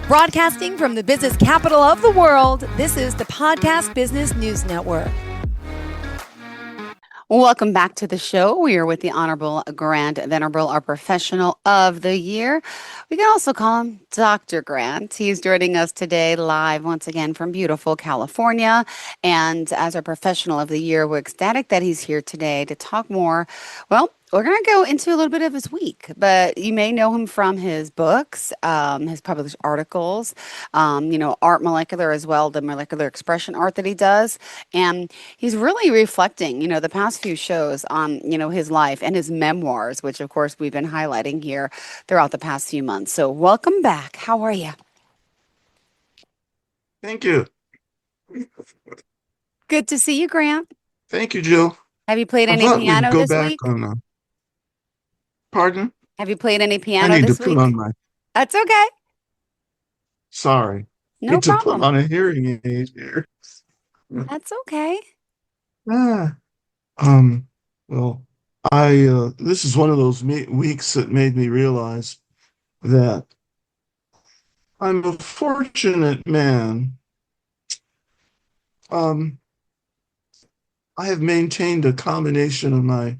Broadcasting from the business capital of the world, this is the Podcast Business News Network. Welcome back to the show. We are with the Honorable Grant Venerable, our Professional of the Year. We can also call him Dr. Grant. He's joining us today live once again from beautiful California. And as our Professional of the Year, we're ecstatic that he's here today to talk more. Well, we're going to go into a little bit of his week, but you may know him from his books, his published articles, Art Molecular as well, the molecular expression art that he does. And he's really reflecting, the past few shows on, his life and his memoirs, which of course we've been highlighting here throughout the past few months. So welcome back. How are you? Thank you. Good to see you, Grant. Thank you, Jill. Have you played any piano this week? Pardon? Have you played any piano I need this to week? put on my... That's okay. Sorry. No need problem. to put on a hearing aid here. That's okay. Well, this is one of those weeks that made me realize that I'm a fortunate man. I have maintained a combination of my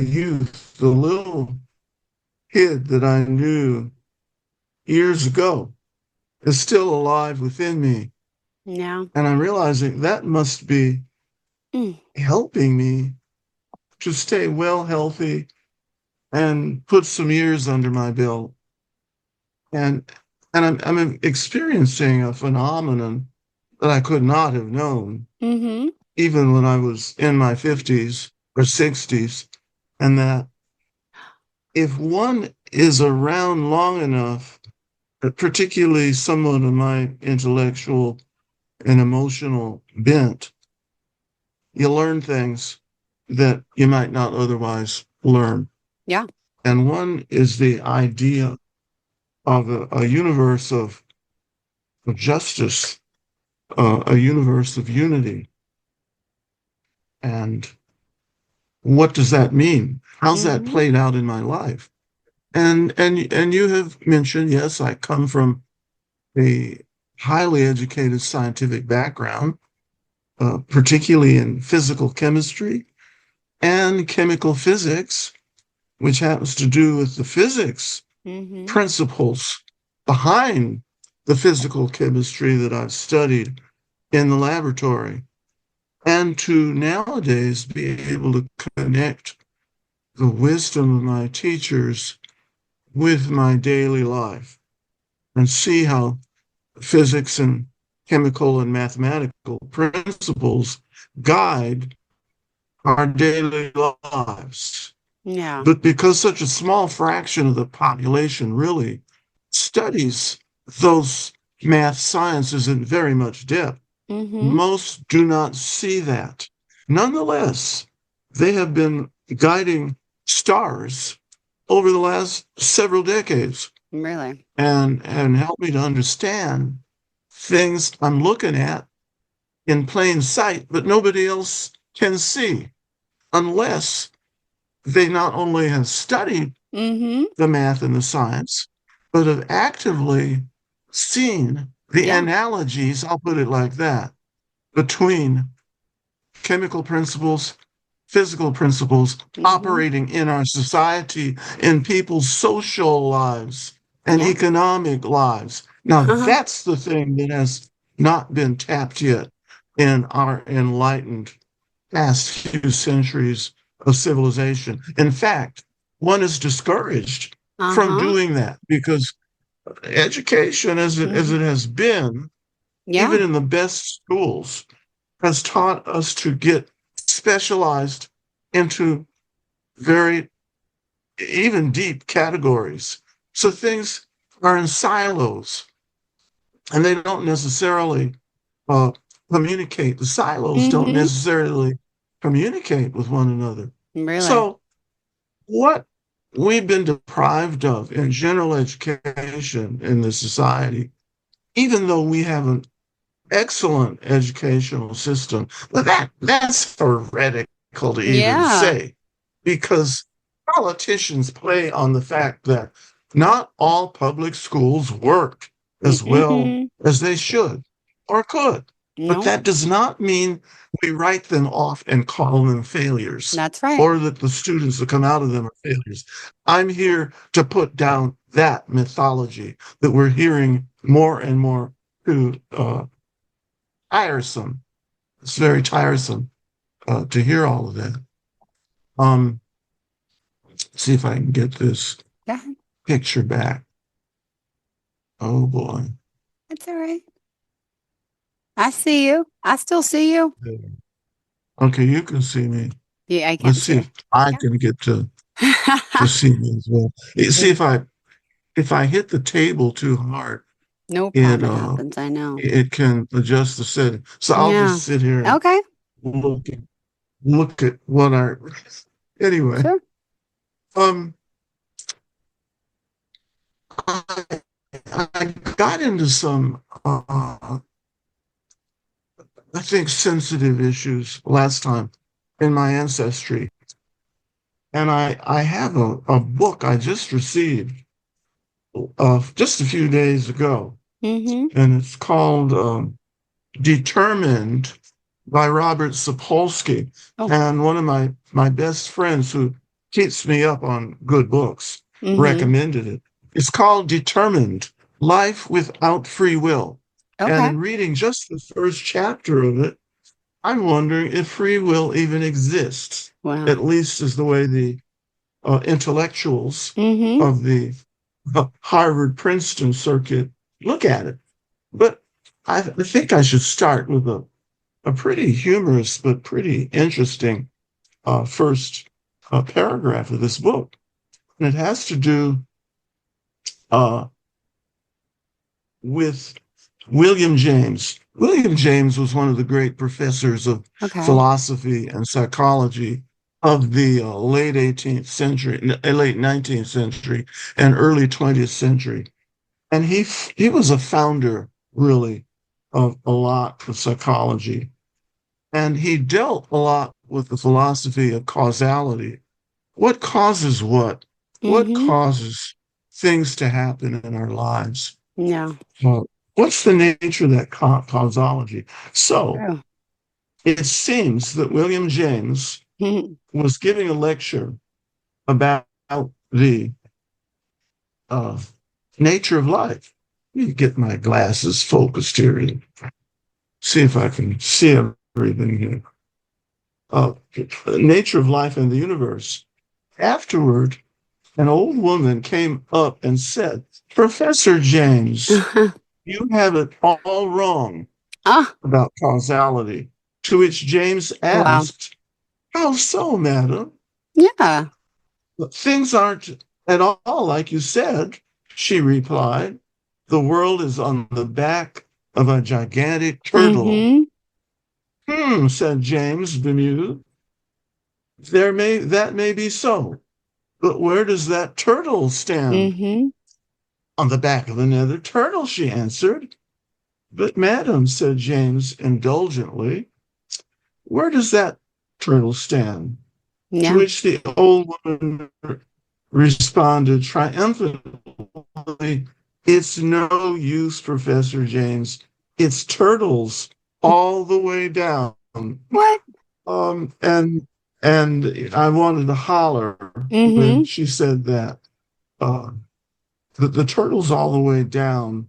youth, the little kid that I knew years ago is still alive within me. Yeah. And I'm realizing that must be helping me to stay well, healthy, and put some years under my belt. And I'm experiencing a phenomenon that I could not have known, even when I was in my 50s or 60s, and that if one is around long enough, particularly someone of my intellectual and emotional bent, you learn things that you might not otherwise learn. Yeah. And one is the idea of a universe of justice, a universe of unity. And what does that mean? How's that played out in my life? And you have mentioned, yes, I come from a highly educated scientific background, particularly in physical chemistry and chemical physics, which happens to do with the physics principles behind the physical chemistry that I've studied in the laboratory. And to nowadays be able to connect the wisdom of my teachers with my daily life and see how physics and chemical and mathematical principles guide our daily lives. Yeah. But because such a small fraction of the population really studies those math sciences in very much depth, most do not see that. Nonetheless, they have been guiding stars over the last several decades. Really? And help me to understand things I'm looking at in plain sight, but nobody else can see unless they not only have studied the math and the science, but have actively seen the analogies, I'll put it like that, between chemical principles, physical principles operating in our society, in people's social lives and economic lives. Now, that's the thing that has not been tapped yet in our enlightened past few centuries of civilization. In fact, one is discouraged from doing that because education, as it has been, even in the best schools, has taught us to get specialized into very, even deep categories. So things are in silos, and they don't necessarily communicate. The silos don't necessarily communicate with one another. Really? So what we've been deprived of in general education in this society, even though we have an excellent educational system, but that's heretical to even say, because politicians play on the fact that not all public schools work. as well Mm-hmm. as they should or could. But No, that does not mean we write them off and call them failures, that's right. or that the students that come out of them are failures. I'm here to put down that mythology that we're hearing more and more too tiresome. It's very tiresome to hear all of that. See if I can get this Yeah, picture back. Oh boy. that's all right. I see you. I still see you. Okay, you can see me. Yeah, I can't Let's see see. if I can get to You. see me as well. See if I hit the table too hard, No it problem. It happens. I know. it can adjust the setting. So I'll Yeah. just sit here and Okay. look at what I anyway. Sure. I, I got into some I think sensitive issues last time in my ancestry. And I have a book I just received just a few days ago, Mm-hmm. and it's called Determined by Robert Sapolsky. Oh. And one of my best friends who keeps me up on good books recommended it. It's called Determined, Life Without Free Will. Okay. And in reading just the first chapter of it, I'm wondering if free will even exists, Wow. at least as the way the intellectuals Mm-hmm. of the Harvard Princeton circuit look at it. But I think I should start with a pretty humorous but pretty interesting first paragraph of this book. And it has to do with William James. William James was one of the great professors of philosophy and psychology of the late 18th century, late 19th century, and early 20th century. And he was a founder, really, of a lot of psychology. And he dealt a lot with the philosophy of causality. What causes what? What causes things to happen in our lives? Yeah. What's the nature of that causology? So it seems that William James was giving a lecture about the nature of life. Let me get my glasses focused here and see if I can see everything here. Nature of life in the universe. Afterward, an old woman came up and said, Professor James, you have it all wrong about causality. To which James asked, How so, madam? Yeah. Things aren't at all like you said, she replied. The world is on the back of a gigantic turtle. Said James, bemused. That may be so. But where does that turtle stand? On the back of another turtle, she answered. But madam, said James indulgently, where does that turtle stand? To which the old woman responded triumphantly, it's no use, Professor James. It's turtles all the way down. What? And I wanted to holler when she said that. The turtles all the way down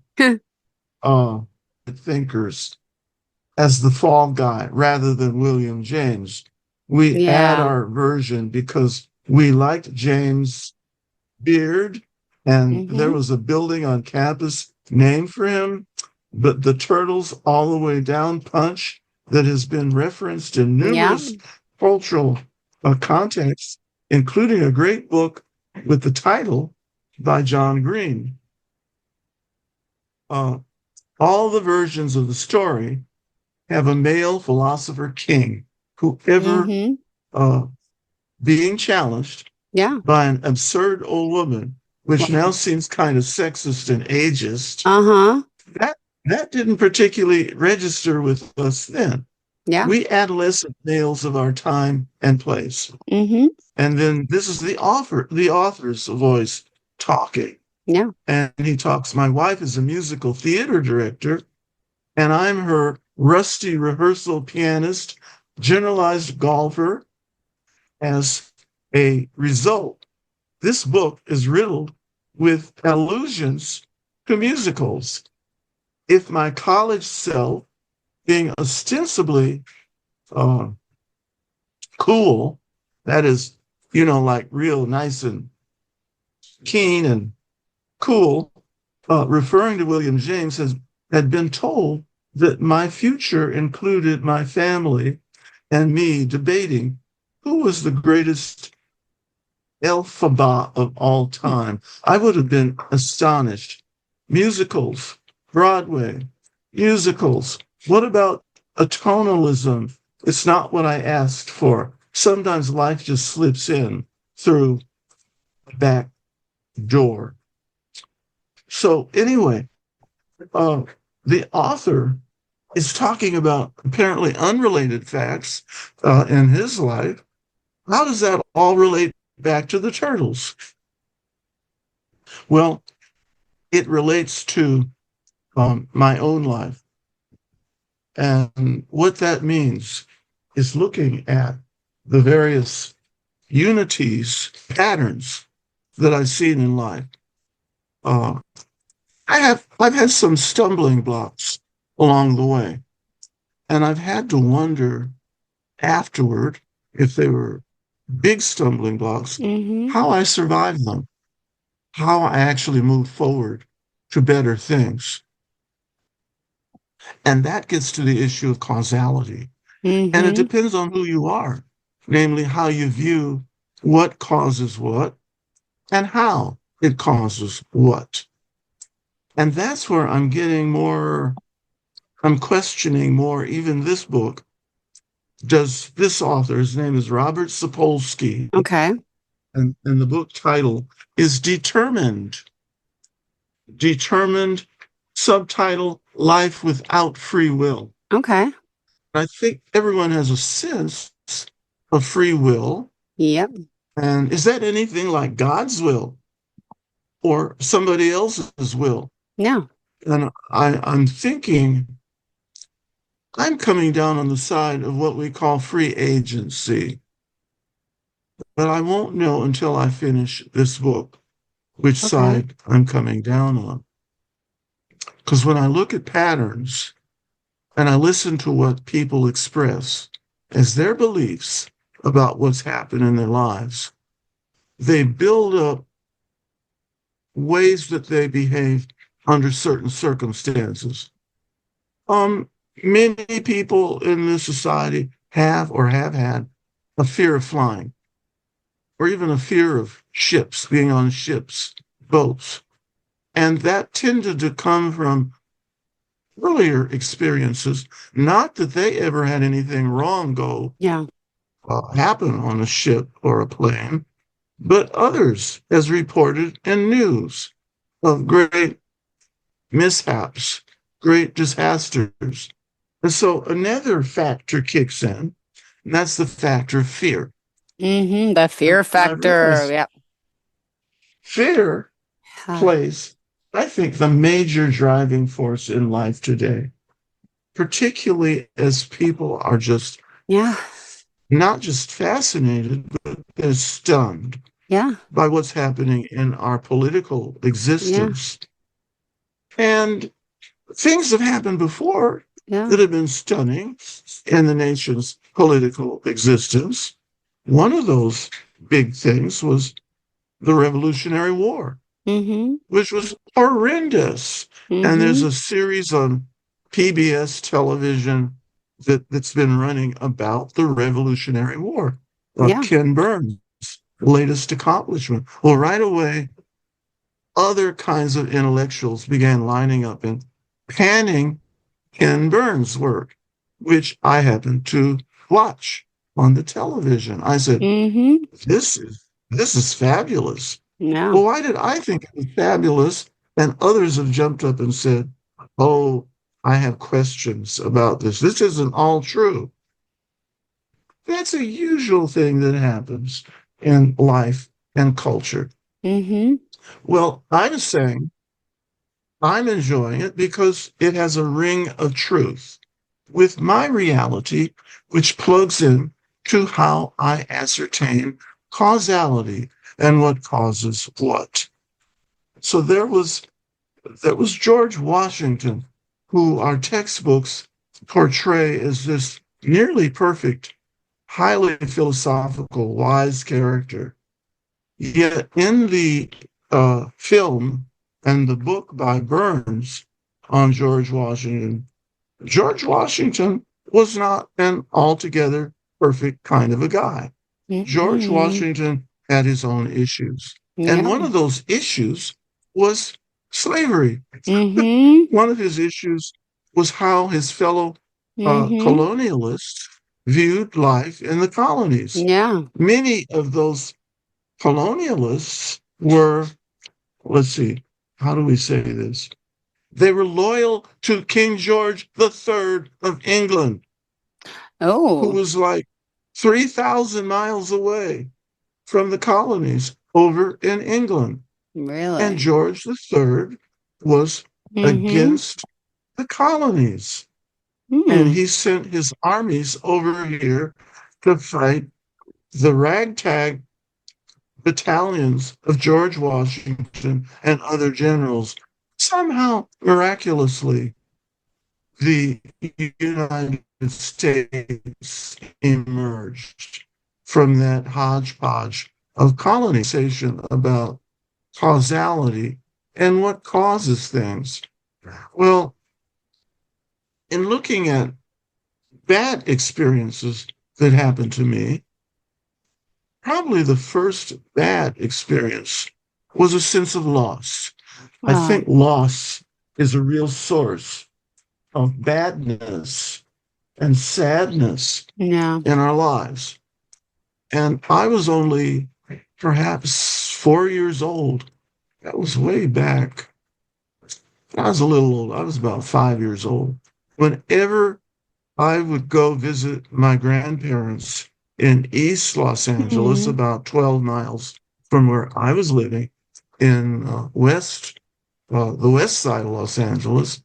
thinkers as the fall guy rather than William James. We add our version because we liked James' beard, and there was a building on campus named for him. But the turtles all the way down punch that has been referenced in numerous cultural contexts, including a great book with the title by John Green. All the versions of the story have a male philosopher king, whoever being challenged by an absurd old woman, which now seems kind of sexist and ageist. That didn't particularly register with us then. We adolescent males of our time and place. And then this is the author's voice talking. Yeah. And he talks, my wife is a musical theater director, and I'm her rusty rehearsal pianist, generalized golfer. As a result, this book is riddled with allusions to musicals. If my college self, being ostensibly cool, that is, like real nice and keen and cool, referring to William James, had been told that my future included my family and me debating who was the greatest Elphaba of all time, I would have been astonished. Musicals, Broadway, musicals. What about a tonalism? It's not what I asked for. Sometimes life just slips in through the back door. So anyway, the author is talking about apparently unrelated facts in his life. How does that all relate back to the turtles? Well, it relates to my own life. And what that means is looking at the various unities, patterns that I've seen in life. I've had some stumbling blocks along the way, and I've had to wonder afterward, if they were big stumbling blocks, how I survived them, how I actually moved forward to better things. And that gets to the issue of causality. And it depends on who you are, namely how you view what causes what and how it causes what. And that's where I'm questioning more, even this book. Does this author, his name is Robert Sapolsky. Okay. And the book title is Determined. Determined, subtitle, Life Without Free Will. Okay. I think everyone has a sense of free will. Yep. And is that anything like God's will or somebody else's will? No. And I'm thinking, I'm coming down on the side of what we call free agency. But I won't know until I finish this book which side I'm coming down on. Because when I look at patterns and I listen to what people express as their beliefs about what's happened in their lives, they build up ways that they behave under certain circumstances. Many people in this society have or have had a fear of flying, or even a fear of ships, being on ships, boats. And that tended to come from earlier experiences, not that they ever had anything wrong happen on a ship or a plane, but others, as reported in news, of great mishaps, great disasters. And so another factor kicks in, and that's the factor of fear. The fear factor. Yep. Fear plays, I think, the major driving force in life today, particularly as people are just not just fascinated, but they're stunned by what's happening in our political existence. And things have happened before that have been stunning in the nation's political existence. One of those big things was the Revolutionary War, which was horrendous. And there's a series on PBS television that's been running about the Revolutionary War. Ken Burns' latest accomplishment. Well, right away, other kinds of intellectuals began lining up and panning Ken Burns' work, which I happened to watch on the television. I said, this is fabulous. Well, why did I think it was fabulous? And others have jumped up and said, oh, I have questions about this. This isn't all true. That's a usual thing that happens in life and culture. Well, I'm saying I'm enjoying it because it has a ring of truth with my reality, which plugs in to how I ascertain causality and what causes what. So that was George Washington, who our textbooks portray as this nearly perfect, highly philosophical, wise character. Yet in the film and the book by Burns on George Washington was not an altogether perfect kind of a guy. George Mm-hmm. Washington had his own issues. And Yeah. one of those issues was slavery. Mm-hmm. One of his issues was how his fellow Mm-hmm. colonialists viewed life in the colonies. Yeah. Many of those colonialists were, let's see, how do we say this? They were loyal to King George III of England, who Oh, was like 3,000 miles away from the colonies over in England. And really? George III was Mm-hmm. against the colonies. And Mm. he sent his armies over here to fight the ragtag battalions of George Washington and other generals. Somehow, miraculously, the United States emerged from that hodgepodge of colonization about causality and what causes things. Well, in looking at bad experiences that happened to me, probably the first bad experience was a sense of loss. I Oh, think loss is a real source of badness and sadness yeah. in our lives. And I was only perhaps 4 years old. That was way back. I was a little old. I was about 5 years old. Whenever I would go visit my grandparents in East Los Angeles, Mm-hmm. about 12 miles from where I was living in the west side of Los Angeles.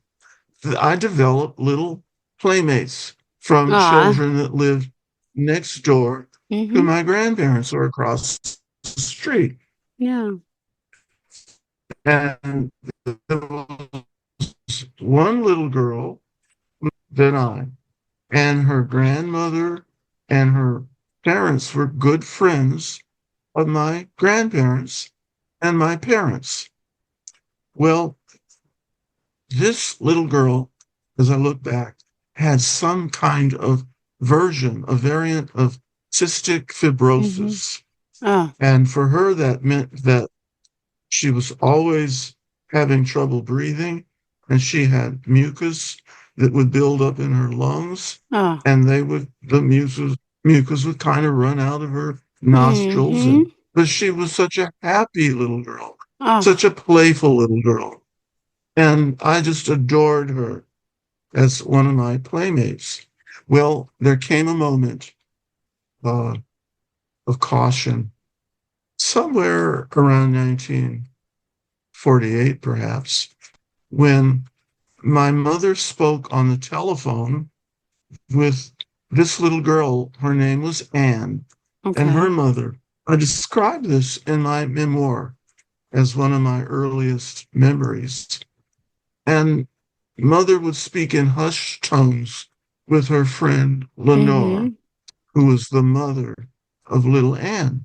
I developed little playmates from Ah. children that lived next door to Mm-hmm. my grandparents or across the street. Yeah. And there was one little girl that and her grandmother and her parents were good friends of my grandparents and my parents. Well, this little girl, as I look back, had some kind of a variant of cystic Mm-hmm. fibrosis. Oh. And for her, that meant that she was always having trouble breathing, and she had mucus that would build up in her lungs, Oh. and the mucus would kind of run out of her nostrils. Mm-hmm. And but she was such a happy little girl, such Oh. a playful little girl, and I just adored her as one of my playmates. Well, there came a moment uh, of caution somewhere around 1948, perhaps, when my mother spoke on the telephone with this little girl. Her name was Anne, and her Okay. mother. I described this in my memoir as one of my earliest memories. And mother would speak in hushed tones with her friend Mm-hmm. Lenore, who was the mother of little Anne.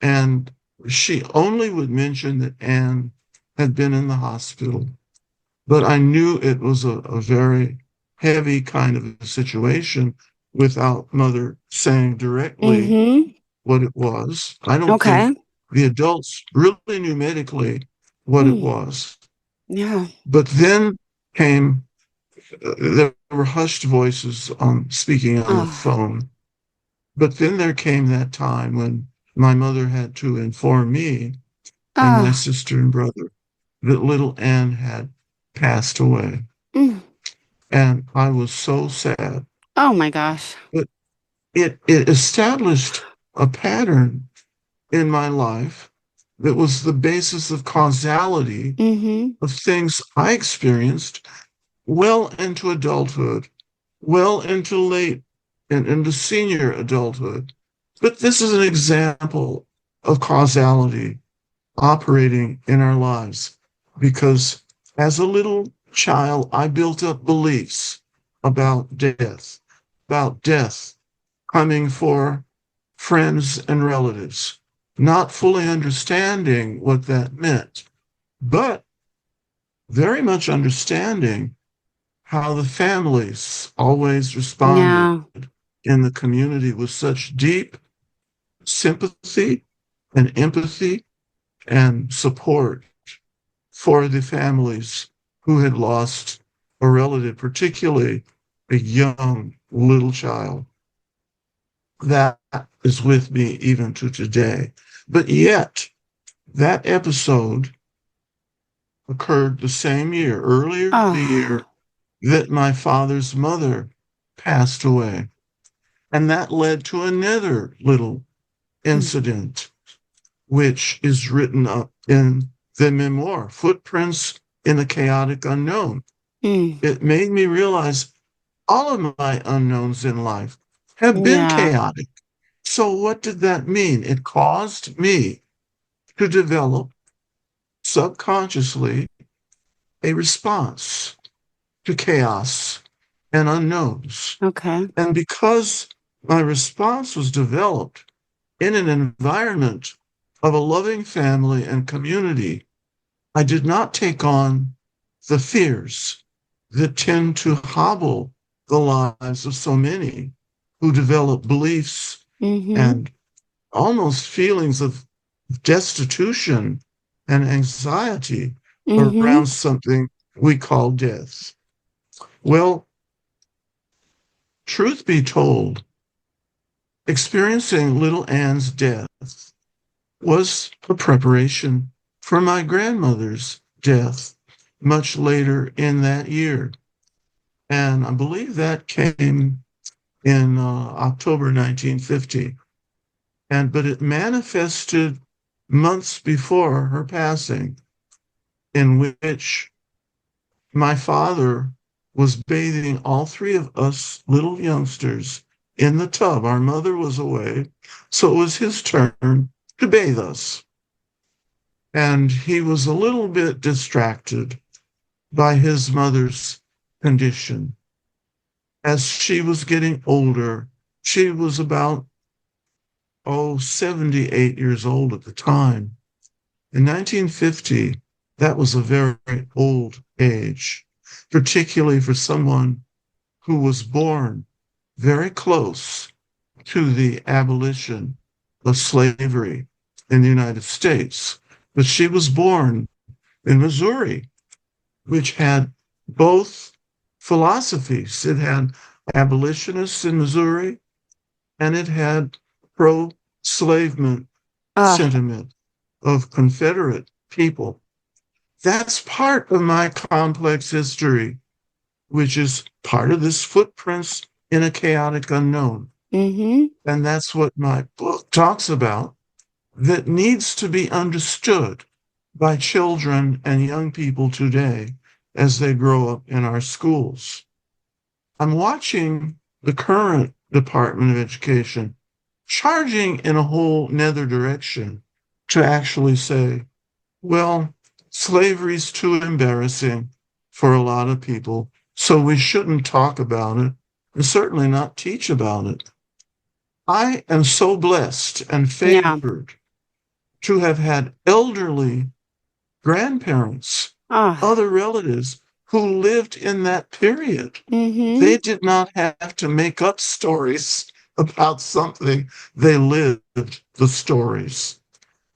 And she only would mention that Anne had been in the hospital, but I knew it was a very heavy kind of a situation without mother saying directly Mm-hmm. what it was. I don't think Okay. the adults really knew medically what it Mm. was. Yeah. But then came, there were hushed voices on speaking on the Oh. phone. But then there came that time when my mother had to inform me and my Oh. sister and brother that little Anne had passed away. Mm. And I was so sad. Oh my gosh. But it established a pattern in my life that was the basis of causality Mm-hmm. of things I experienced well into adulthood, well into late and into senior adulthood. But this is an example of causality operating in our lives because as a little child, I built up beliefs about death coming for friends and relatives, not fully understanding what that meant, but very much understanding how the families always responded Yeah. in the community with such deep sympathy and empathy and support for the families who had lost a relative, particularly a young little child. That is with me even to today. But yet, that episode occurred the same year, earlier the year Oh. that my father's mother passed away. And that led to another little Mm. incident, which is written up in the memoir, Footprints in the Chaotic Unknown. Mm. It made me realize all of my unknowns in life have been Yeah. chaotic. So, what did that mean? It caused me to develop subconsciously a response to chaos and unknowns. Okay. And because my response was developed in an environment of a loving family and community, I did not take on the fears that tend to hobble the lives of so many who develop beliefs Mm-hmm. and almost feelings of destitution and anxiety Mm-hmm. around something we call death. Well, truth be told, experiencing little Anne's death was a preparation for my grandmother's death much later in that year. And I believe that came in October 1950. But it manifested months before her passing, in which my father was bathing all three of us little youngsters in the tub. Our mother was away, so it was his turn to bathe us. And he was a little bit distracted by his mother's condition. As she was getting older, she was about, 78 years old at the time. In 1950, that was a very old age, particularly for someone who was born very close to the abolition of slavery in the United States. But she was born in Missouri, which had both philosophies. It had abolitionists in Missouri, and it had pro-slavement Oh. sentiment of Confederate people. That's part of my complex history, which is part of this Footprints in a Chaotic Unknown. Mm-hmm. And that's what my book talks about, that needs to be understood by children and young people today as they grow up in our schools. I'm watching the current Department of Education charging in a whole nother direction to actually say, well, slavery's too embarrassing for a lot of people, so we shouldn't talk about it and certainly not teach about it. I am so blessed and Yeah. favored to have had elderly grandparents, Oh. other relatives who lived in that period. Mm-hmm. They did not have to make up stories about something. They lived the stories.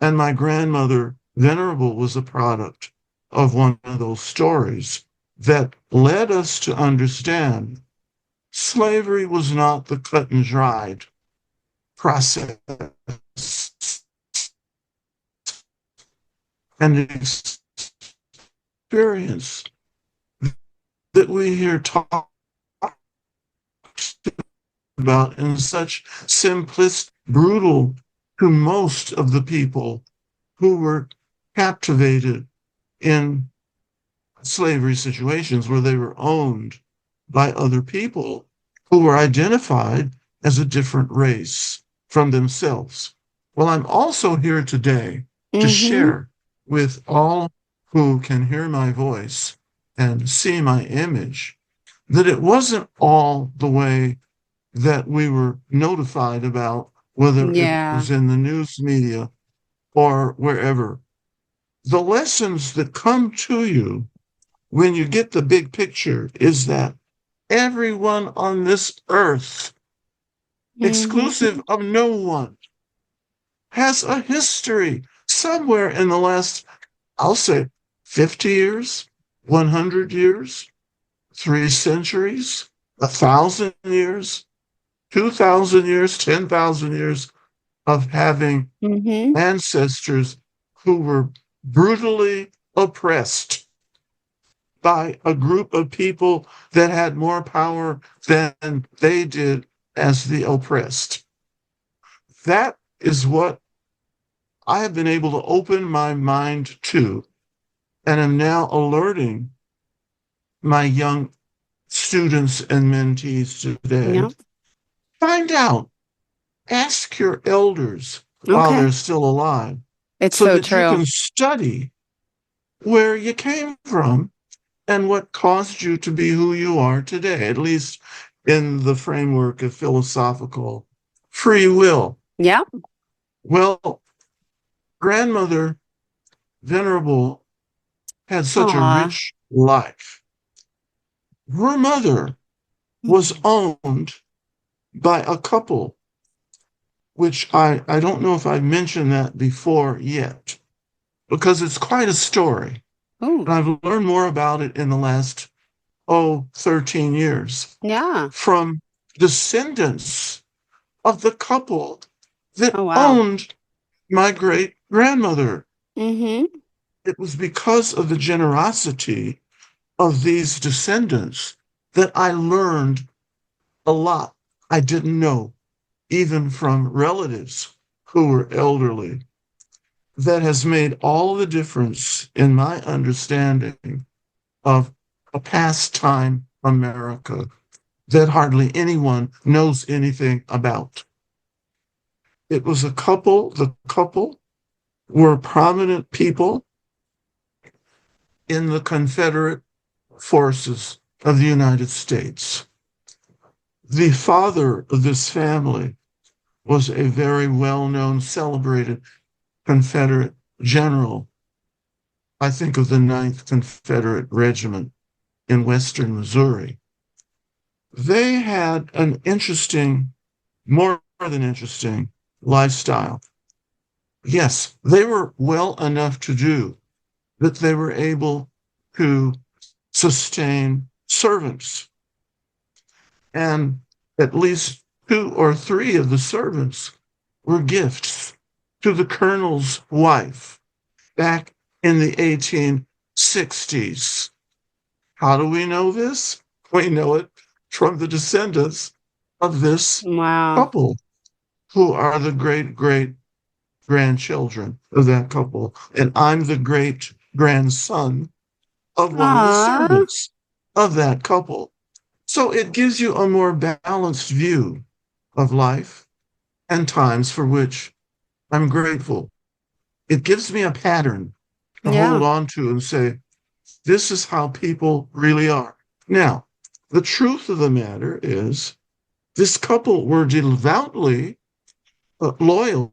And my grandmother, Venerable, was a product of one of those stories that led us to understand slavery was not the cut and dried process and experience that we hear talked about in such simplistic, brutal to most of the people who were captivated in slavery situations where they were owned by other people who were identified as a different race from themselves. Well, I'm also here today to Mm-hmm. share with all who can hear my voice and see my image that it wasn't all the way that we were notified about, whether it Yeah. was in the news media or wherever. The lessons that come to you when you get the big picture is that everyone on this earth, Mm-hmm. exclusive of no one, has a history somewhere in the last, I'll say, 50 years, 100 years, 3 centuries, 1,000 years, 2,000 years, 10,000 years of having Mm-hmm. ancestors who were brutally oppressed by a group of people that had more power than they did as the oppressed. That is what I have been able to open my mind to, and am now alerting my young students and mentees today. Yep. Find out, ask your elders while Okay. they're still alive It's so so that you true. can study where you came from and what caused you to be who you are today, at least in the framework of philosophical free will. Yep. Well, grandmother Venerable had such a Aw. rich life. Her mother was owned by a couple, which I don't know if I've mentioned that before yet, because it's quite a story. Ooh. And I've learned more about it in the last, 13 years Yeah. from descendants of the couple that Oh, wow. owned my great grandmother. Mm-hmm. It was because of the generosity of these descendants that I learned a lot I didn't know, even from relatives who were elderly. That has made all the difference in my understanding of a pastime America that hardly anyone knows anything about. It was a couple, the couple were prominent people in the Confederate forces of the United States. The father of this family was a very well-known, celebrated Confederate general. I think of the Ninth Confederate Regiment in Western Missouri. They had an interesting, more than interesting lifestyle. Yes, they were well enough to do that they were able to sustain servants. And at least 2 or 3 of the servants were gifts to the colonel's wife back in the 1860s. How do we know this? We know it from the descendants of this Wow. couple, who are the great great grandchildren of that couple. And I'm the great grandson of one of the Aw. servants of that couple. So it gives you a more balanced view of life and times for which I'm grateful. It gives me a pattern to hold Yeah. on to and say, this is how people really are. Now, the truth of the matter is, this couple were devoutly loyal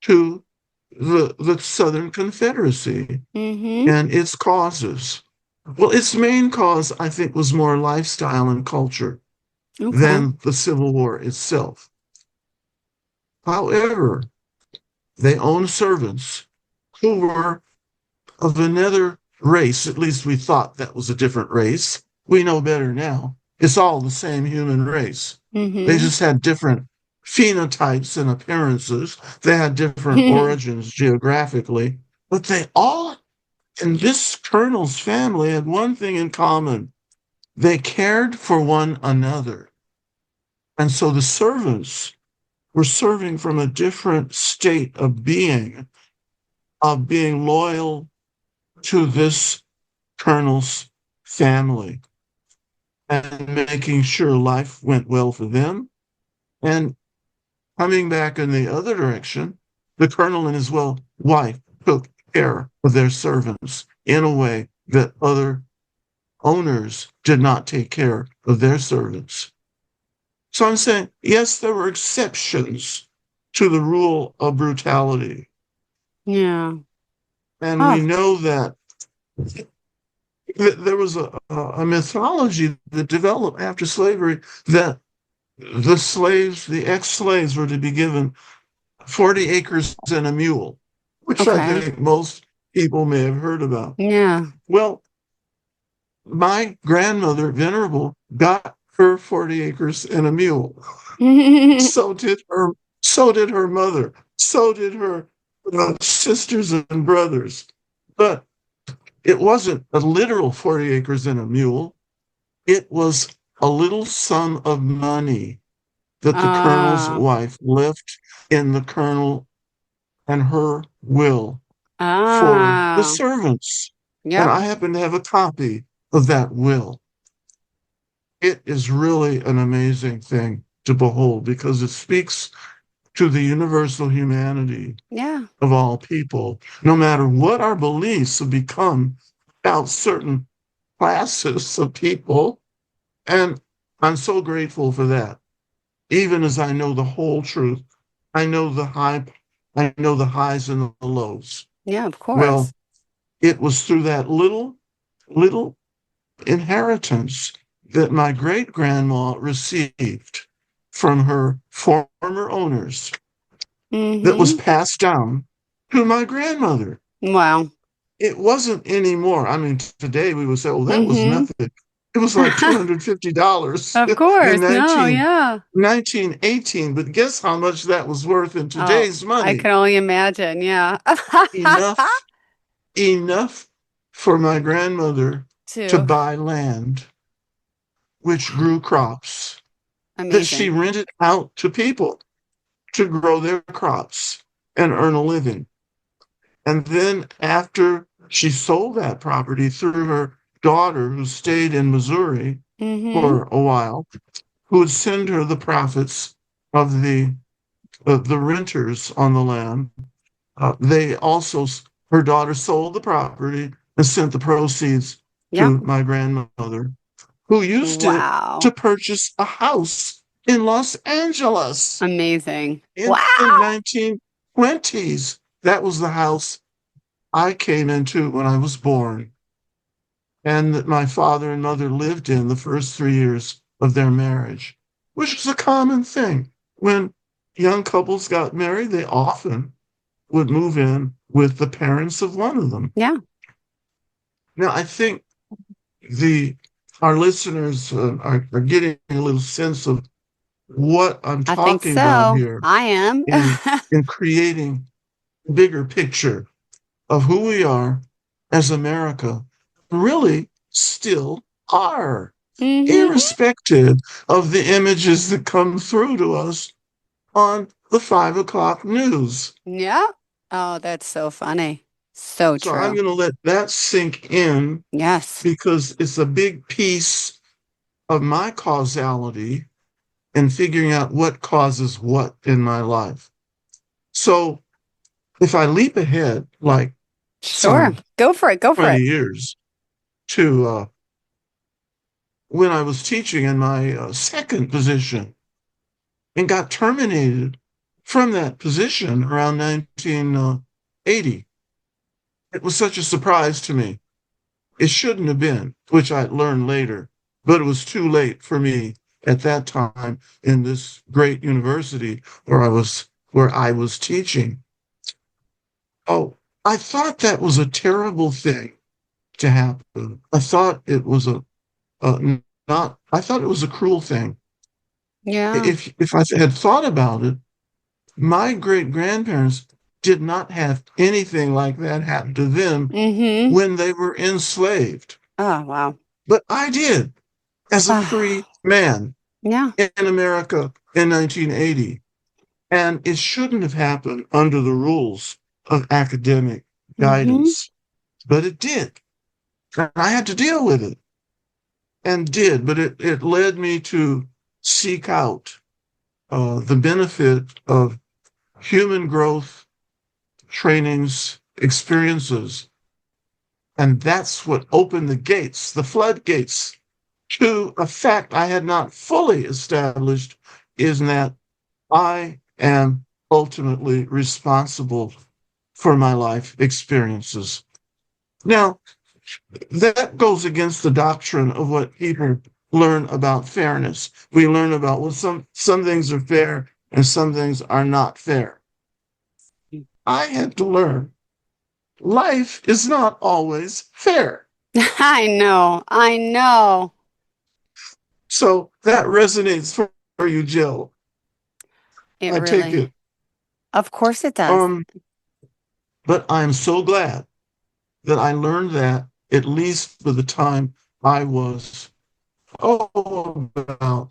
to the Southern Confederacy Mm-hmm. and its causes. Well, its main cause, I think, was more lifestyle and culture Okay. than the Civil War itself. However, they owned servants who were of another race. At least we thought that was a different race. We know better now. It's all the same human race. They Mm-hmm. just had different phenotypes and appearances. They had different origins geographically, but they all, in this colonel's family, had one thing in common. They cared for one another. And so the servants were serving from a different state of being of being loyal to this colonel's family and making sure life went well for them. And coming back in the other direction, the colonel and his wife took care of their servants in a way that other owners did not take care of their servants. So I'm saying, yes, there were exceptions to the rule of brutality. Yeah. And we know that there was a mythology that developed after slavery that the slaves, the ex-slaves, were to be given 40 acres and a mule, which I think most people may have heard about. Yeah. Well, my grandmother, Venerable, got her 40 acres and a mule. So did her mother. So did her sisters and brothers. But it wasn't a literal 40 acres and a mule. It was a little sum of money that the colonel's wife left in the colonel and her will for the servants. Yep. And I happen to have a copy of that will. It is really an amazing thing to behold because it speaks to the universal humanity of all people, no matter what our beliefs have become about certain classes of people. And I'm so grateful for that. Even as I know the whole truth, I know the highs and the lows. Yeah, of course. Well, it was through that little inheritance that my great-grandma received from her former owners that was passed down to my grandmother. Wow. It wasn't anymore. I mean, today we would say, oh, that was nothing. It was like $250 of course. in 1918. But guess how much that was worth in today's money? I can only imagine. Yeah. enough for my grandmother to buy land, which grew crops that she rented out to people to grow their crops and earn a living. And then after she sold that property through her daughter, who stayed in Missouri for a while, who would send her the profits of the renters on the land. Her daughter sold the property and sent the proceeds to my grandmother, who used it to purchase a house in Los Angeles. Amazing. In the 1920s. That was the house I came into when I was born, and that my father and mother lived in the first 3 years of their marriage, which was a common thing. When young couples got married, they often would move in with the parents of one of them. Yeah. Now, I think our listeners are getting a little sense of what I'm talking about here. I am. in creating a bigger picture of who we are as America, really still are, irrespective of the images that come through to us on the 5 o'clock news. Yeah. Oh, that's so funny. So true. So I'm going to let that sink in. Yes. Because it's a big piece of my causality in figuring out what causes what in my life. So if I leap ahead, like go for it. 20 years to when I was teaching in my second position and got terminated from that position around 1980. It was such a surprise to me. It shouldn't have been, which I learned later, but it was too late for me at that time in this great university where I was teaching. Oh, I thought that was a terrible thing to happen. I thought it was a cruel thing. Yeah. If I had thought about it, my great-grandparents did not have anything like that happen to them when they were enslaved. Oh, wow. But I did as a free man in America in 1980. And it shouldn't have happened under the rules of academic guidance, but it did. And I had to deal with it and did, but it led me to seek out the benefit of human growth, trainings, experiences. And that's what opened the gates, the floodgates, to a fact I had not fully established, is that I am ultimately responsible for my life experiences. Now, that goes against the doctrine of what people learn about fairness. We learn about, well, some things are fair and some things are not fair. I had to learn life is not always fair. I know. So that resonates for you, Jill. It I take really, it. of course it does. But I'm so glad that I learned that, at least by the time I was, about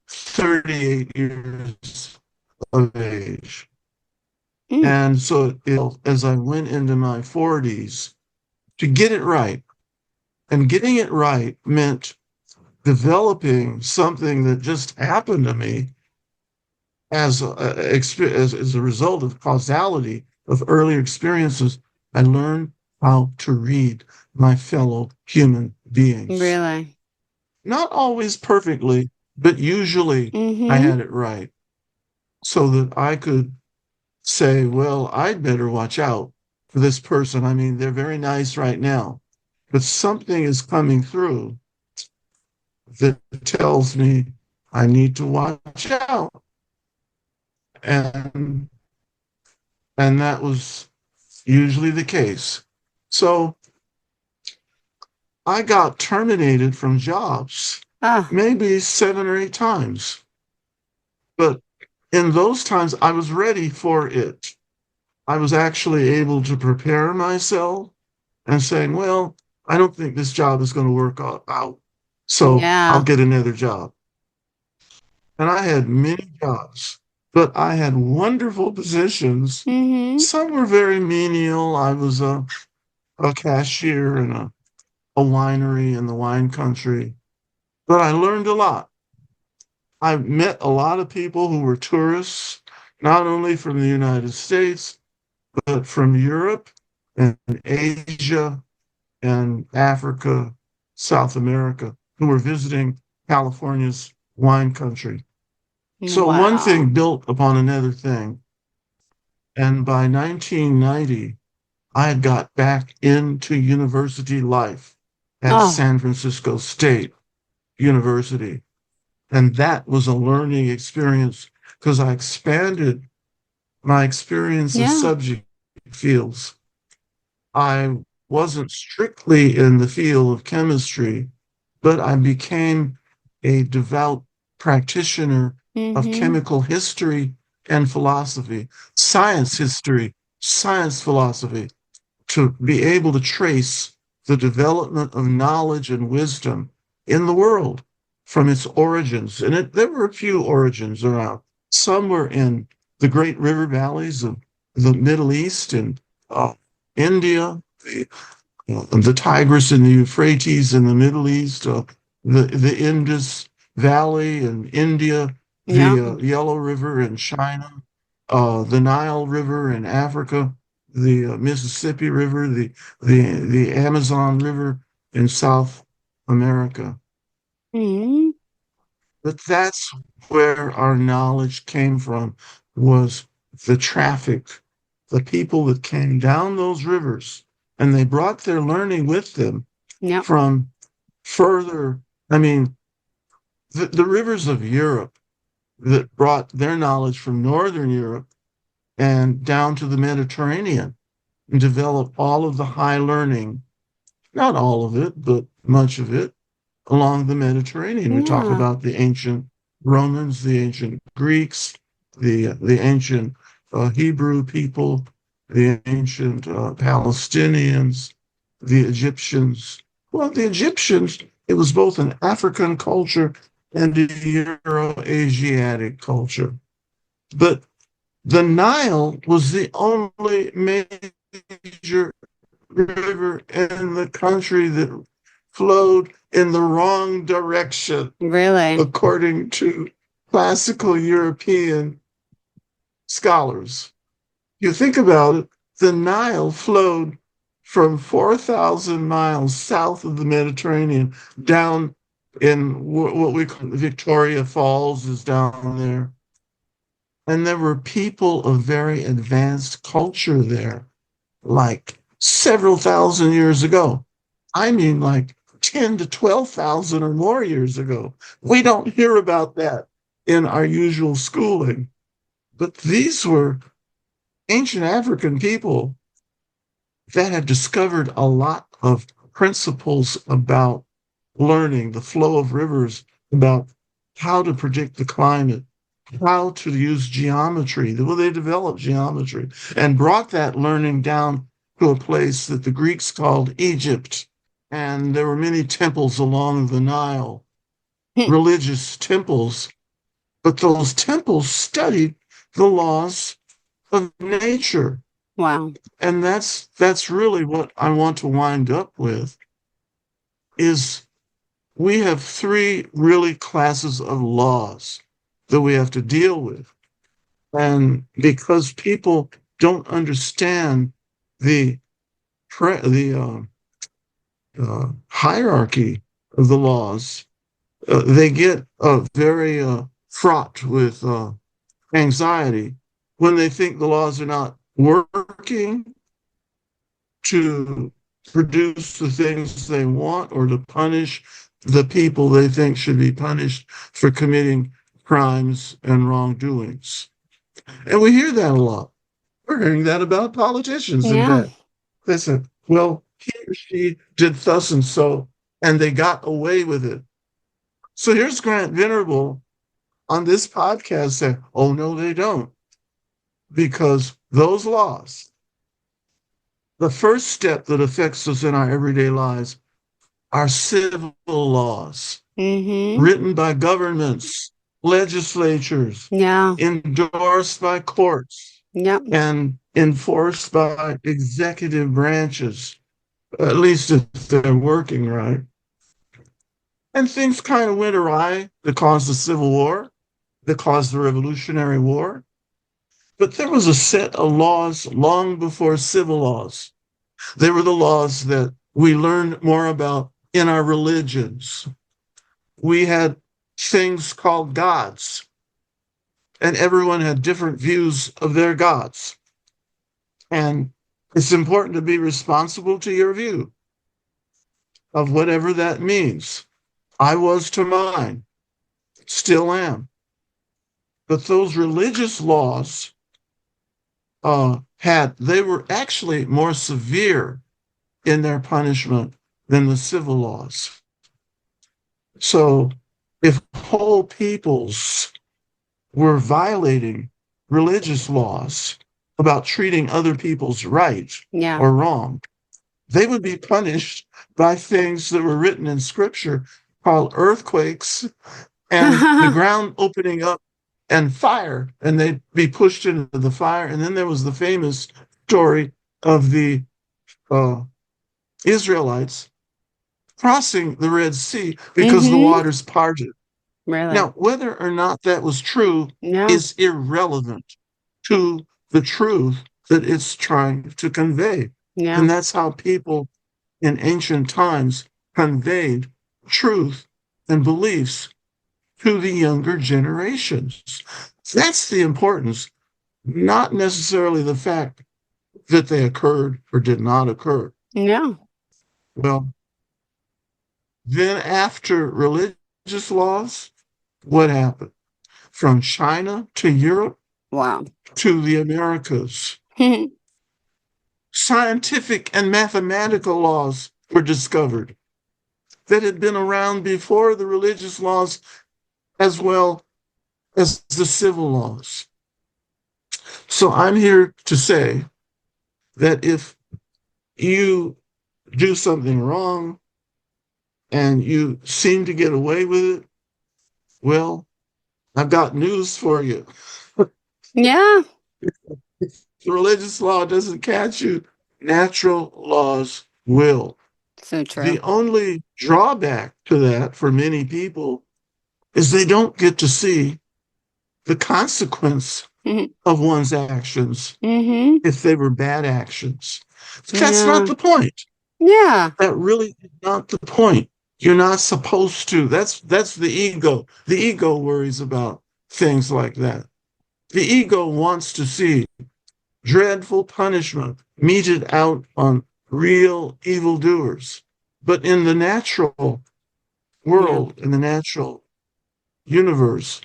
38 years of age. And so as I went into my 40s, to get it right, and getting it right meant developing something that just happened to me as a result of causality of earlier experiences. I learned how to read my fellow human beings. Really? Not always perfectly, but usually I had it right, so that I could say, well, I'd better watch out for this person. I mean, they're very nice right now, but something is coming through that tells me I need to watch out. And that was usually the case. So I got terminated from jobs maybe 7 or 8 times. But in those times, I was ready for it. I was actually able to prepare myself and saying, well, I don't think this job is going to work out. So I'll get another job. And I had many jobs, but I had wonderful positions. Some were very menial. I was a cashier in a winery in the wine country, but I learned a lot. I met a lot of people who were tourists, not only from the United States, but from Europe and Asia and Africa, South America, who were visiting California's wine country. So one thing built upon another thing. And by 1990, I had got back into university life at San Francisco State University. And that was a learning experience because I expanded my experience of subject fields. I wasn't strictly in the field of chemistry, but I became a devout practitioner of chemical history and philosophy, science history, science philosophy, to be able to trace the development of knowledge and wisdom in the world from its origins. And there were a few origins around. Some were in the great river valleys of the Middle East and India, the Tigris and the Euphrates in the Middle East, the Indus Valley in India, the Yellow River in China, the Nile River in Africa, the Mississippi River, the Amazon River in South America. But that's where our knowledge came from, was the traffic, the people that came down those rivers, and they brought their learning with them from further. I mean, the rivers of Europe that brought their knowledge from Northern Europe and down to the Mediterranean and developed all of the high learning, not all of it, but much of it, along the Mediterranean. We talk about the ancient Romans, the ancient Greeks, the ancient Hebrew people, the ancient Palestinians, the Egyptians. Well, the Egyptians, it was both an African culture and a Euro-Asiatic culture. But the Nile was the only major major river in the country that flowed in the wrong direction, Really? according to classical European scholars. You think about it, the Nile flowed from 4,000 miles south of the Mediterranean down in what we call Victoria Falls is down there. And there were people of very advanced culture there, like several thousand years ago. I mean, like 10 to 12,000 or more years ago. We don't hear about that in our usual schooling. But these were ancient African people that had discovered a lot of principles about learning, the flow of rivers, about how to predict the climate, how to use geometry. Well, they developed geometry and brought that learning down to a place that the Greeks called Egypt. And there were many temples along the Nile, religious temples, but those temples studied the laws of nature. Wow. And that's really what I want to wind up with, is we have three really classes of laws that we have to deal with. And because people don't understand the hierarchy of the laws, they get very fraught with anxiety when they think the laws are not working to produce the things they want or to punish the people they think should be punished for committing crimes and wrongdoings. And we hear that a lot. We're hearing that about politicians, in Yeah. fact. They said, well, he or she did thus and so, and they got away with it. So here's Grant Venerable on this podcast saying, oh, no, they don't. Because those laws, the first step that affects us in our everyday lives are civil laws written by governments, legislatures, Yeah. endorsed by courts, Yep. and enforced by executive branches, at least if they're working right. And things kind of went awry that caused the Civil War, that caused the Revolutionary War. But there was a set of laws long before civil laws. They were the laws that we learned more about in our religions. We had things called gods, and everyone had different views of their gods. And it's important to be responsible to your view of whatever that means. I was to mine, still am. But those religious laws they were actually more severe in their punishment than the civil laws. So if whole peoples were violating religious laws about treating other people's right or wrong, they would be punished by things that were written in scripture called earthquakes and the ground opening up and fire, and they'd be pushed into the fire. And then there was the famous story of the Israelites crossing the Red Sea because the waters parted. Really? Now, whether or not that was true is irrelevant to the truth that it's trying to convey. And that's how people in ancient times conveyed truth and beliefs to the younger generations. That's the importance, not necessarily the fact that they occurred or did not occur. Yeah. Well, then after religious laws, what happened? From China to Europe, to the Americas, scientific and mathematical laws were discovered that had been around before the religious laws as well as the civil laws. So I'm here to say that if you do something wrong and you seem to get away with it, well, I've got news for you. Yeah. If the religious law doesn't catch you, natural laws will. So true. The only drawback to that for many people is they don't get to see the consequence of one's actions if they were bad actions. That's not the point. Yeah. That really is not the point. You're not supposed to. That's the ego. The ego worries about things like that. The ego wants to see dreadful punishment meted out on real evildoers. But in the natural world, in the natural universe,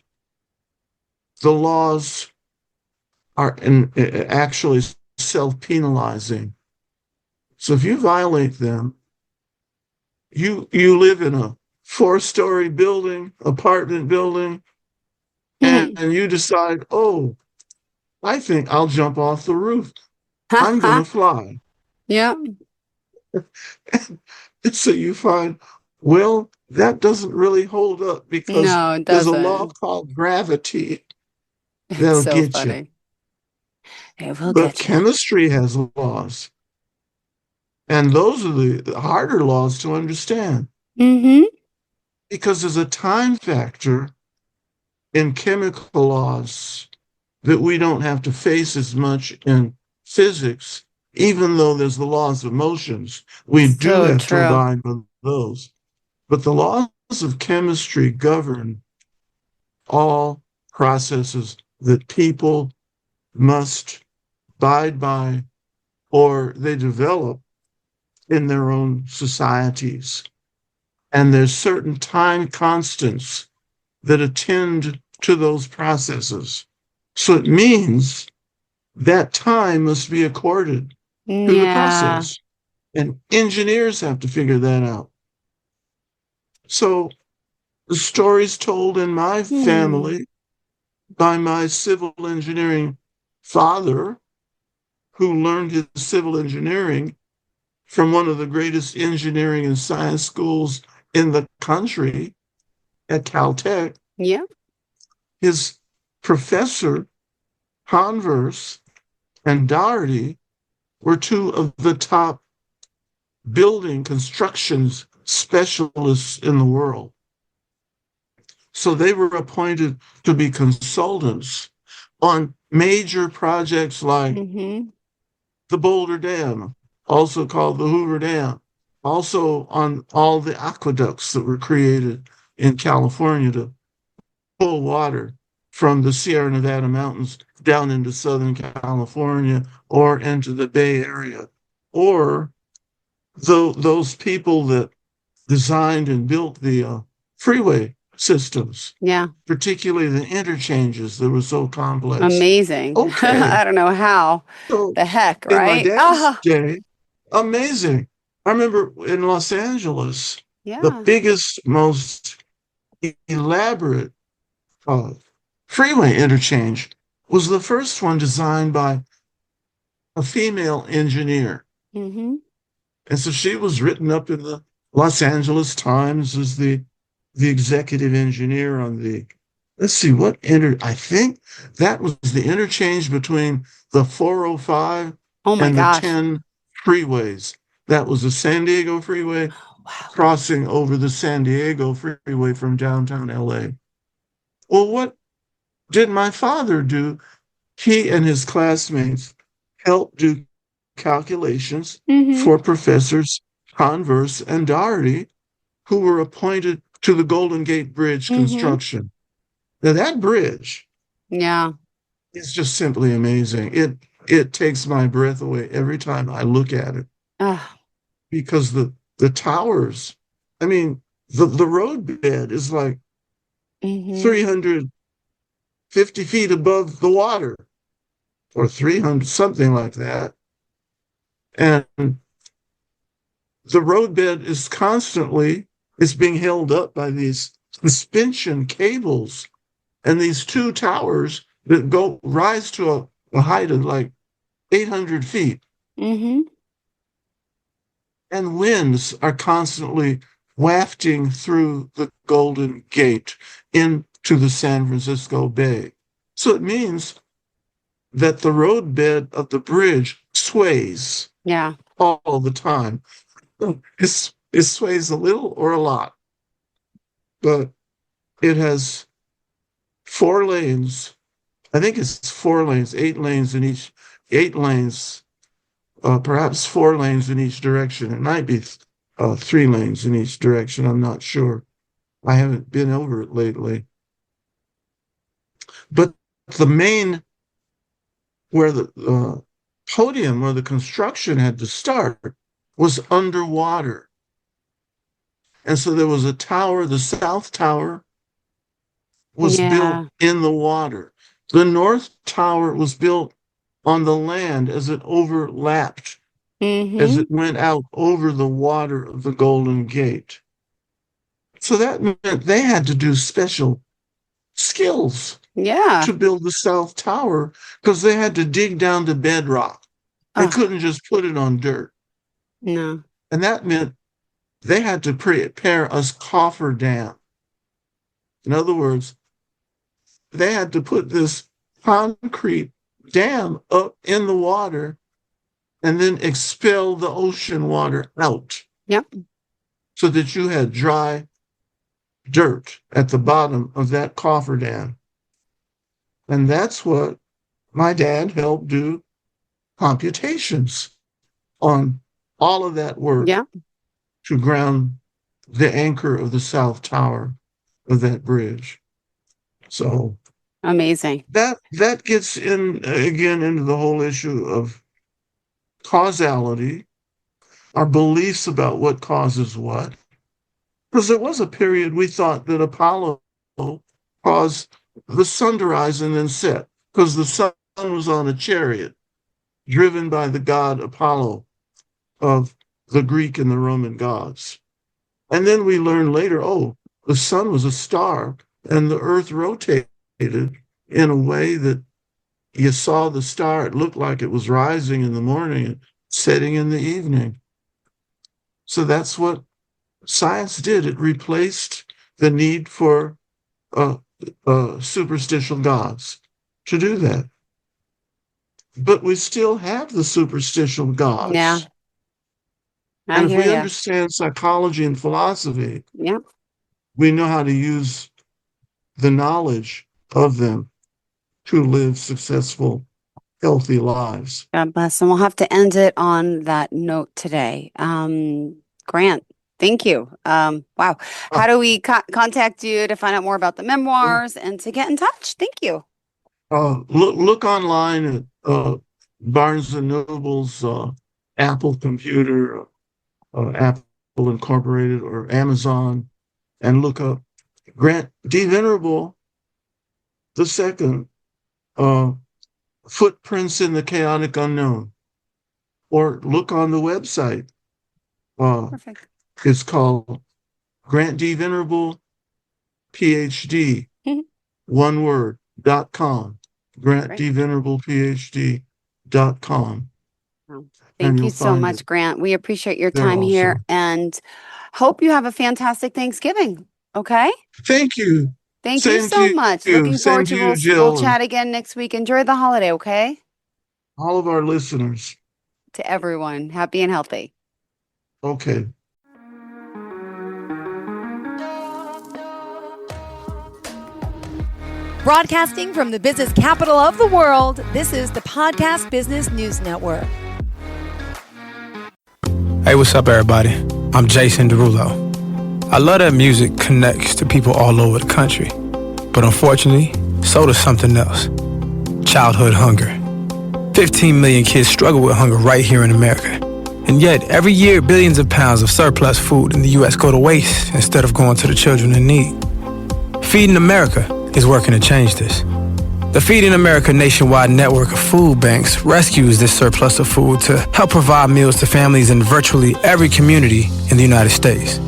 the laws are actually self-penalizing. So if you violate them, you live in a 4-story building, apartment building, and you decide, oh, I think I'll jump off the roof. I'm going to fly. Yeah. And so you find, well, that doesn't really hold up because No, it there's a doesn't. law called gravity It's that'll so get funny. you. It will But get you. chemistry has laws. And those are the harder laws to understand. Because there's a time factor in chemical laws that we don't have to face as much in physics, even though there's the laws of motions. We do So have true. to abide by those. But the laws of chemistry govern all processes that people must abide by or they develop in their own societies. And there's certain time constants that attend to those processes. So it means that time must be accorded to the process. And engineers have to figure that out. So the stories told in my family by my civil engineering father, who learned his civil engineering from one of the greatest engineering and science schools in the country at Caltech. Yeah. His professor, Converse, and Doherty were two of the top building constructions specialists in the world. So they were appointed to be consultants on major projects like the Boulder Dam, also called the Hoover Dam, also on all the aqueducts that were created in California to pull water from the Sierra Nevada mountains down into Southern California or into the Bay Area, or those people that designed and built the freeway systems, particularly the interchanges that were so complex. Amazing. Okay. I don't know how. So The heck, in my right? dad's day, amazing. I remember in Los Angeles, the biggest, most elaborate freeway interchange was the first one designed by a female engineer. And so she was written up in the Los Angeles Times as the executive engineer on the, let's see, I think that was the interchange between the 405 and the 10 freeways. That was the San Diego freeway crossing over the San Diego freeway from downtown LA. Well, what did my father do? He and his classmates helped do calculations for professors Converse and Doherty, who were appointed to the Golden Gate Bridge construction. Now that bridge is just simply amazing. It takes my breath away every time I look at it. Because the towers, I mean, the road bed is like 350 feet above the water, or 300, something like that. And the roadbed is constantly, it's being held up by these suspension cables and these two towers that rise to a height of like 800 feet. And winds are constantly wafting through the Golden Gate into the San Francisco Bay. So it means that the roadbed of the bridge sways Yeah. all the time. It sways a little or a lot, but it has 4 lanes. I think it's 4 lanes, 8 lanes in each, 8 lanes, perhaps 4 lanes in each direction. It might be 3 lanes in each direction. I'm not sure. I haven't been over it lately. But the main, where the podium, where the construction had to start, was underwater. And so there was a tower, the South Tower was built in the water. The North Tower was built on the land as it overlapped, as it went out over the water of the Golden Gate. So that meant they had to do special skills to build the South Tower, because they had to dig down to bedrock. They couldn't just put it on dirt. No. And that meant they had to prepare a cofferdam. In other words, they had to put this concrete dam up in the water and then expel the ocean water out. Yep. So that you had dry dirt at the bottom of that cofferdam. And that's what my dad helped do computations on all of that work to ground the anchor of the South Tower of that bridge. So amazing. That gets in again into the whole issue of causality, our beliefs about what causes what. Because there was a period we thought that Apollo caused the sun to rise and then set, because the sun was on a chariot driven by the god Apollo of the Greek and the Roman gods. And then we learned later, the sun was a star and the earth rotated in a way that you saw the star. It looked like it was rising in the morning and setting in the evening. So that's what science did. It replaced the need for superstitial gods to do that. But we still have the superstitial gods. Yeah. And if we understand psychology and philosophy, we know how to use the knowledge of them to live successful, healthy lives. God bless. And we'll have to end it on that note today. Grant, thank you. Wow. How do we contact you to find out more about the memoirs and to get in touch? Thank you. Look online at Barnes & Noble's Apple Computer, Apple Incorporated, or Amazon, and look up Grant D. Venerable II, Footprints in the Chaotic Unknown, or look on the website. Perfect. It's called Grant D. Venerable, PhD, one word, .com. Grant D. Venerable, PhD.com. Thank you so much, Grant. We appreciate your time here and hope you have a fantastic Thanksgiving. Okay? Thank you. Thank you so much. Looking forward to we'll chat again next week. Enjoy the holiday, okay? All of our listeners. To everyone, happy and healthy. Okay. Broadcasting from the business capital of the world, this is the Podcast Business News Network. Hey, what's up, everybody? I'm Jason Derulo. I love that music connects to people all over the country. But unfortunately, so does something else. Childhood hunger. 15 million kids struggle with hunger right here in America. And yet, every year, billions of pounds of surplus food in the U.S. go to waste instead of going to the children in need. Feeding America is working to change this. The Feeding America nationwide network of food banks rescues this surplus of food to help provide meals to families in virtually every community in the United States,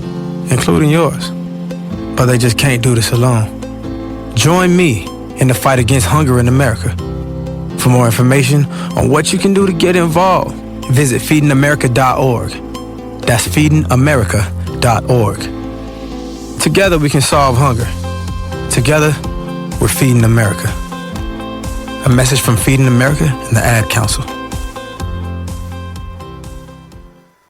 including yours. But they just can't do this alone. Join me in the fight against hunger in America. For more information on what you can do to get involved, visit feedingamerica.org. That's feedingamerica.org. Together we can solve hunger. Together, we're Feeding America. A message from Feeding America and the Ad Council.